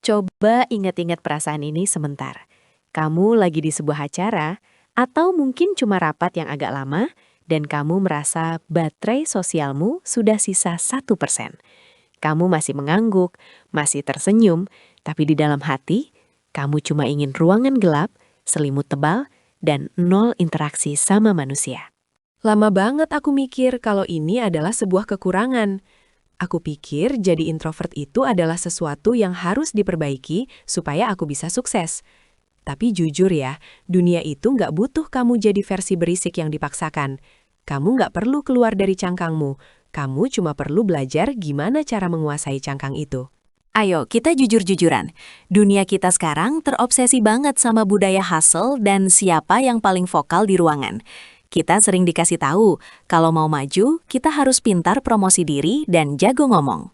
Coba ingat-ingat perasaan ini sebentar. Kamu lagi di sebuah acara, atau mungkin cuma rapat yang agak lama, dan kamu merasa baterai sosialmu sudah sisa 1%. Kamu masih mengangguk, masih tersenyum, tapi di dalam hati, kamu cuma ingin ruangan gelap, selimut tebal, dan nol interaksi sama manusia. Lama banget aku mikir kalau ini adalah sebuah kekurangan. Aku pikir jadi introvert itu adalah sesuatu yang harus diperbaiki supaya aku bisa sukses. Tapi jujur ya, dunia itu nggak butuh kamu jadi versi berisik yang dipaksakan. Kamu nggak perlu keluar dari cangkangmu. Kamu cuma perlu belajar gimana cara menguasai cangkang itu. Ayo, kita jujur-jujuran. Dunia kita sekarang terobsesi banget sama budaya hustle dan siapa yang paling vokal di ruangan. Kita sering dikasih tahu, kalau mau maju, kita harus pintar promosi diri dan jago ngomong.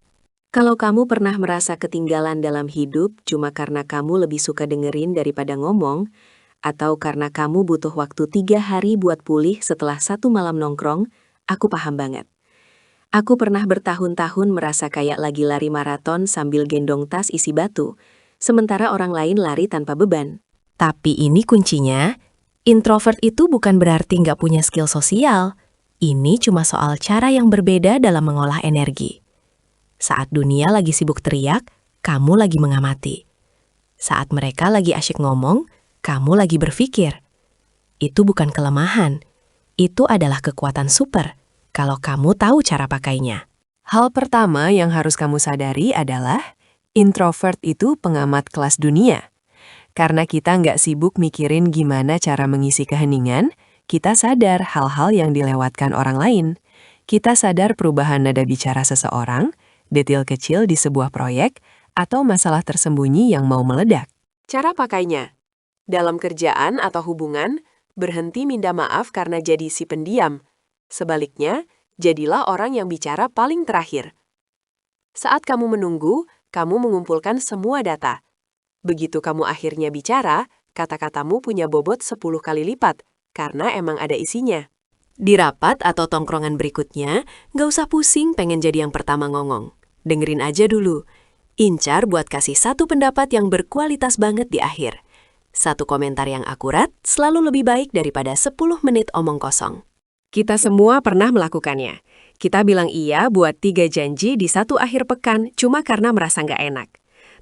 Kalau kamu pernah merasa ketinggalan dalam hidup cuma karena kamu lebih suka dengerin daripada ngomong, atau karena kamu butuh waktu 3 hari buat pulih setelah 1 malam nongkrong, aku paham banget. Aku pernah bertahun-tahun merasa kayak lagi lari maraton sambil gendong tas isi batu, sementara orang lain lari tanpa beban. Tapi ini kuncinya, introvert itu bukan berarti nggak punya skill sosial. Ini cuma soal cara yang berbeda dalam mengolah energi. Saat dunia lagi sibuk teriak, kamu lagi mengamati. Saat mereka lagi asyik ngomong, kamu lagi berpikir. Itu bukan kelemahan. Itu adalah kekuatan super, kalau kamu tahu cara pakainya. Hal pertama yang harus kamu sadari adalah, introvert itu pengamat kelas dunia. Karena kita nggak sibuk mikirin gimana cara mengisi keheningan, kita sadar hal-hal yang dilewatkan orang lain. Kita sadar perubahan nada bicara seseorang, detail kecil di sebuah proyek, atau masalah tersembunyi yang mau meledak. Cara pakainya. Dalam kerjaan atau hubungan, berhenti minta maaf karena jadi si pendiam. Sebaliknya, jadilah orang yang bicara paling terakhir. Saat kamu menunggu, kamu mengumpulkan semua data. Begitu kamu akhirnya bicara, kata-katamu punya bobot 10 kali lipat, karena emang ada isinya. Di rapat atau tongkrongan berikutnya, nggak usah pusing pengen jadi yang pertama ngomong. Dengerin aja dulu. Incar buat kasih satu pendapat yang berkualitas banget di akhir. Satu komentar yang akurat selalu lebih baik daripada 10 menit omong kosong. Kita semua pernah melakukannya. Kita bilang iya buat 3 janji di satu akhir pekan cuma karena merasa nggak enak.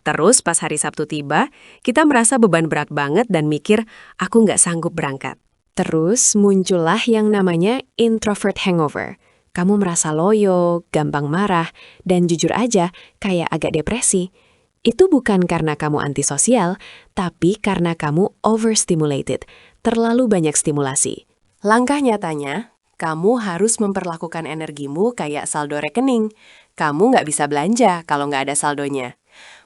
Terus pas hari Sabtu tiba, kita merasa beban berat banget dan mikir, aku nggak sanggup berangkat. Terus muncullah yang namanya introvert hangover. Kamu merasa loyo, gampang marah, dan jujur aja kayak agak depresi. Itu bukan karena kamu antisosial, tapi karena kamu overstimulated, terlalu banyak stimulasi. Langkah nyatanya, kamu harus memperlakukan energimu kayak saldo rekening. Kamu nggak bisa belanja kalau nggak ada saldonya.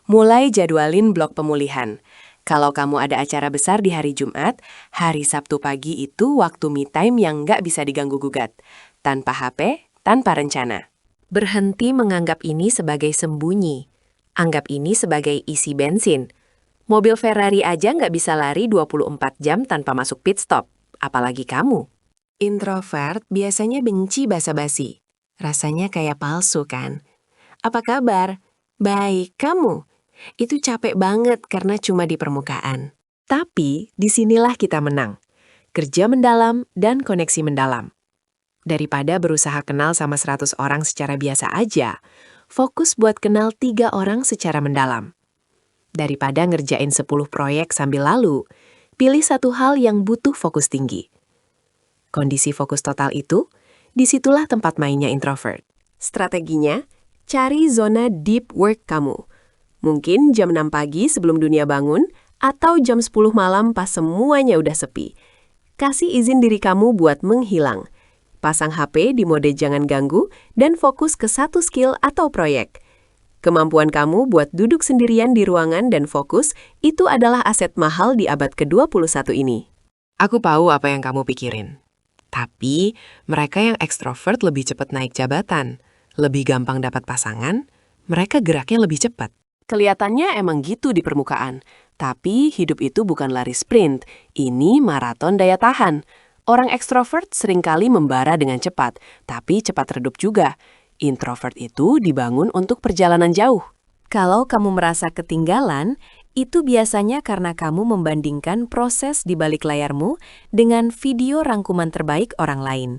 Mulai jadwalin blok pemulihan. Kalau kamu ada acara besar di hari Jumat, hari Sabtu pagi itu waktu me time yang nggak bisa diganggu-gugat. Tanpa HP, tanpa rencana. Berhenti menganggap ini sebagai sembunyi. Anggap ini sebagai isi bensin. Mobil Ferrari aja nggak bisa lari 24 jam tanpa masuk pit stop. Apalagi kamu. Introvert biasanya benci basa-basi. Rasanya kayak palsu kan? Apa kabar? Baik, kamu? Itu capek banget karena cuma di permukaan. Tapi disinilah kita menang. Kerja mendalam dan koneksi mendalam. Daripada berusaha kenal sama 100 orang secara biasa aja, fokus buat kenal 3 orang secara mendalam. Daripada ngerjain 10 proyek sambil lalu, pilih satu hal yang butuh fokus tinggi. Kondisi fokus total itu, disitulah tempat mainnya introvert. Strateginya, cari zona deep work kamu. Mungkin jam 6 pagi sebelum dunia bangun, atau jam 10 malam pas semuanya udah sepi. Kasih izin diri kamu buat menghilang. Pasang HP di mode jangan ganggu, dan fokus ke satu skill atau proyek. Kemampuan kamu buat duduk sendirian di ruangan dan fokus, itu adalah aset mahal di abad ke-21 ini. Aku tahu apa yang kamu pikirin. Tapi, mereka yang ekstrovert lebih cepat naik jabatan, lebih gampang dapat pasangan, mereka geraknya lebih cepat. Kelihatannya emang gitu di permukaan, tapi hidup itu bukan lari sprint, ini maraton daya tahan. Orang ekstrovert seringkali membara dengan cepat, tapi cepat redup juga. Introvert itu dibangun untuk perjalanan jauh. Kalau kamu merasa ketinggalan, itu biasanya karena kamu membandingkan proses di balik layarmu dengan video rangkuman terbaik orang lain.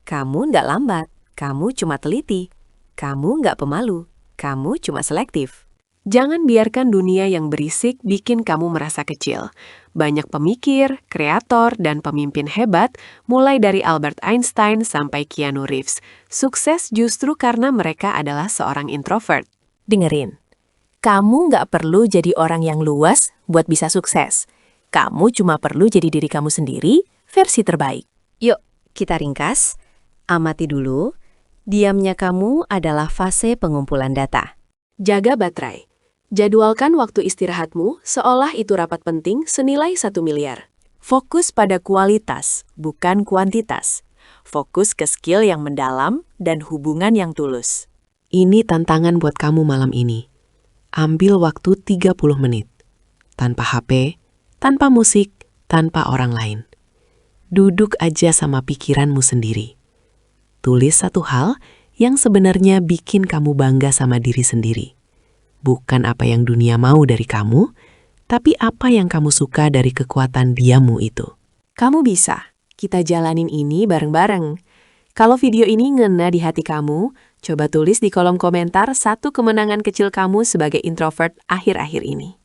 Kamu nggak lambat, kamu cuma teliti. Kamu nggak pemalu, kamu cuma selektif. Jangan biarkan dunia yang berisik bikin kamu merasa kecil. Banyak pemikir, kreator, dan pemimpin hebat, mulai dari Albert Einstein sampai Keanu Reeves, sukses justru karena mereka adalah seorang introvert. Dengerin, kamu nggak perlu jadi orang yang luas buat bisa sukses. Kamu cuma perlu jadi diri kamu sendiri, versi terbaik. Yuk, kita ringkas. Amati dulu. Diamnya kamu adalah fase pengumpulan data. Jaga baterai. Jadwalkan waktu istirahatmu seolah itu rapat penting senilai 1 miliar. Fokus pada kualitas, bukan kuantitas. Fokus ke skill yang mendalam dan hubungan yang tulus. Ini tantangan buat kamu malam ini. Ambil waktu 30 menit. Tanpa HP, tanpa musik, tanpa orang lain. Duduk aja sama pikiranmu sendiri. Tulis satu hal yang sebenarnya bikin kamu bangga sama diri sendiri. Bukan apa yang dunia mau dari kamu, tapi apa yang kamu suka dari kekuatan diamu itu. Kamu bisa. Kita jalanin ini bareng-bareng. Kalau video ini ngena di hati kamu, coba tulis di kolom komentar satu kemenangan kecil kamu sebagai introvert akhir-akhir ini.